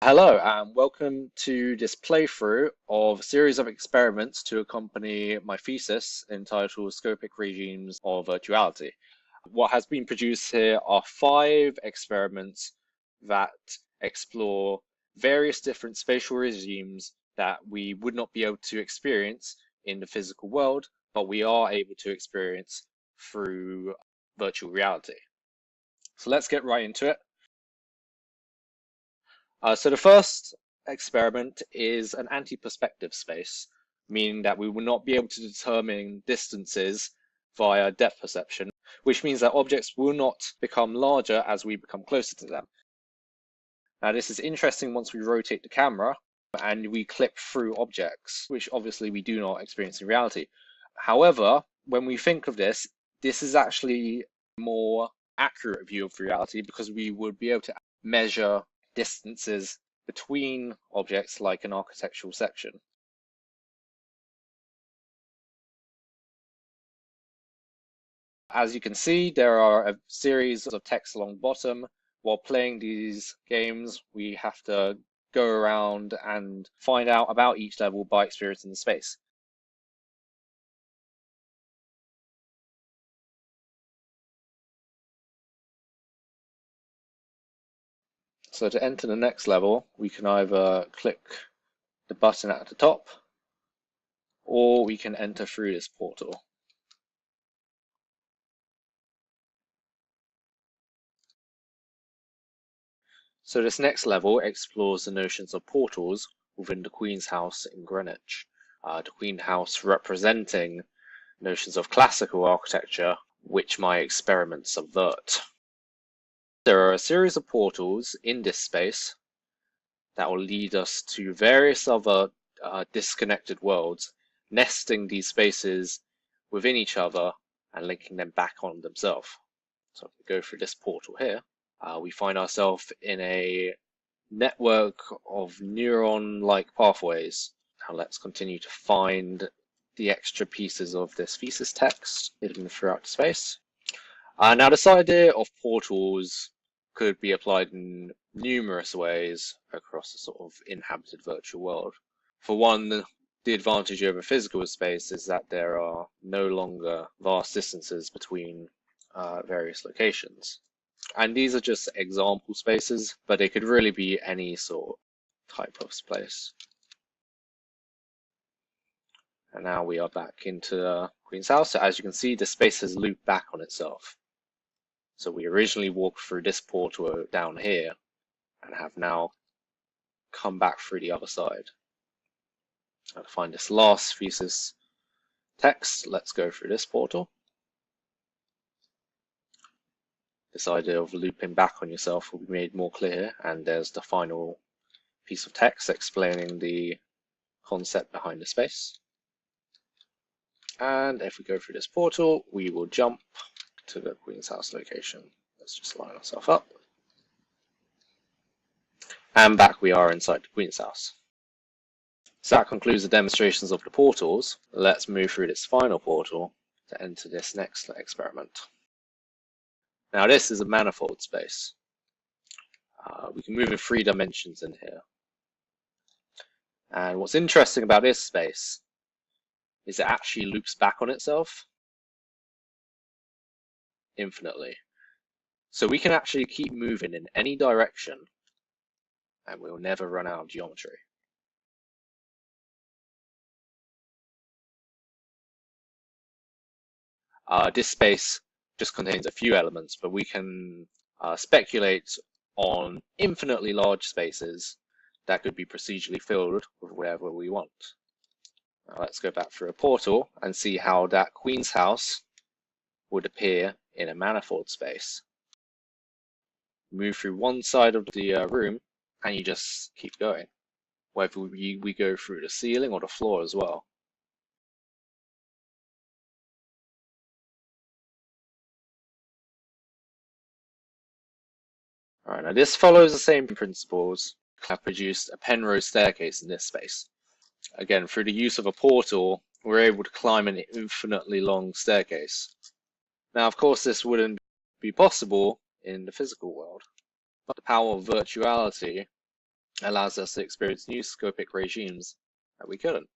Hello and welcome to this playthrough of a series of experiments to accompany my thesis entitled Scopic Regimes of Virtuality. What has been produced here are 5 experiments that explore various different spatial regimes that we would not be able to experience in the physical world, but we are able to experience through virtual reality. So let's get right into it. So the first experiment is an anti-perspective space, meaning that we will not be able to determine distances via depth perception, which means that objects will not become larger as we become closer to them. Now this is interesting once we rotate the camera and we clip through objects, which obviously we do not experience in reality. However, when we think of this, this is actually a more accurate view of reality because we would be able to measure distances between objects like an architectural section. As you can see, there are a series of texts along the bottom. While playing these games, we have to go around and find out about each level by experiencing the space. So to enter the next level, we can either click the button at the top, or we can enter through this portal. So this next level explores the notions of portals within the Queen's House in Greenwich. The Queen House representing notions of classical architecture, which my experiments subvert. There are a series of portals in this space that will lead us to various other disconnected worlds, nesting these spaces within each other and linking them back on themselves. So if we go through this portal here, we find ourselves in a network of neuron-like pathways. Now let's continue to find the extra pieces of this thesis text hidden throughout the space. Now this idea of portals could be applied in numerous ways across a sort of inhabited virtual world. For one, the advantage over physical space is that there are no longer vast distances between various locations. And these are just example spaces, but they could really be any sort of type of space. And now we are back into Queen's House. So as you can see, the space has looped back on itself. So we originally walked through this portal down here and have now come back through the other side. Now to find this last thesis text, let's go through this portal. This idea of looping back on yourself will be made more clear, and there's the final piece of text explaining the concept behind the space. And if we go through this portal, we will jump to the Queen's House location. Let's just line ourselves up. And back we are inside the Queen's House. So that concludes the demonstrations of the portals. Let's move through this final portal to enter this next experiment. Now this is a manifold space. We can move in 3 dimensions in here. And what's interesting about this space is it actually loops back on itself infinitely. So we can actually keep moving in any direction and we'll never run out of geometry. This space just contains a few elements, but we can speculate on infinitely large spaces that could be procedurally filled with whatever we want. Now let's go back through a portal and see how that Queen's House would appear in a manifold space. Move through one side of the room and you just keep going, whether we go through the ceiling or the floor as well. Alright, now this follows the same principles. I've produced a Penrose staircase in this space. Again, through the use of a portal, we're able to climb an infinitely long staircase. Now, of course, this wouldn't be possible in the physical world, but the power of virtuality allows us to experience new scopic regimes that we couldn't.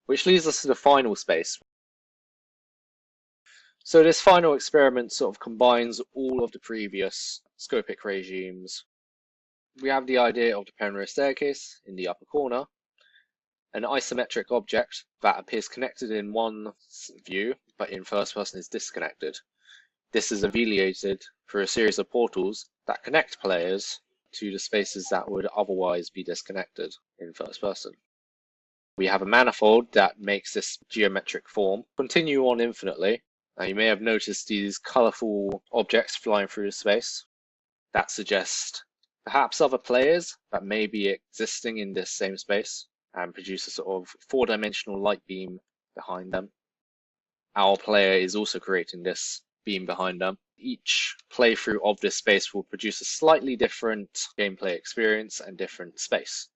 Which leads us to the final space. So this final experiment sort of combines all of the previous scopic regimes. We have the idea of the Penrose staircase in the upper corner, an isometric object that appears connected in one view, but in first person is disconnected. This is alleviated through a series of portals that connect players to the spaces that would otherwise be disconnected in first person. We have a manifold that makes this geometric form continue on infinitely. Now you may have noticed these colourful objects flying through space. That suggests perhaps other players that may be existing in this same space and produce a sort of four-dimensional light beam behind them. Our player is also creating this beam behind them. Each playthrough of this space will produce a slightly different gameplay experience and different space,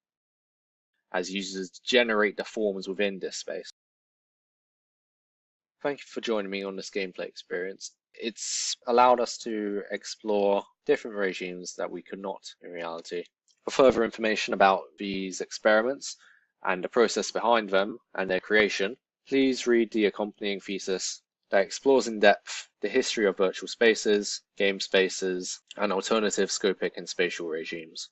as users generate the forms within this space. Thank you for joining me on this gameplay experience. It's allowed us to explore different regimes that we could not in reality. For further information about these experiments and the process behind them and their creation, please read the accompanying thesis that explores in depth the history of virtual spaces, game spaces, and alternative scopic and spatial regimes.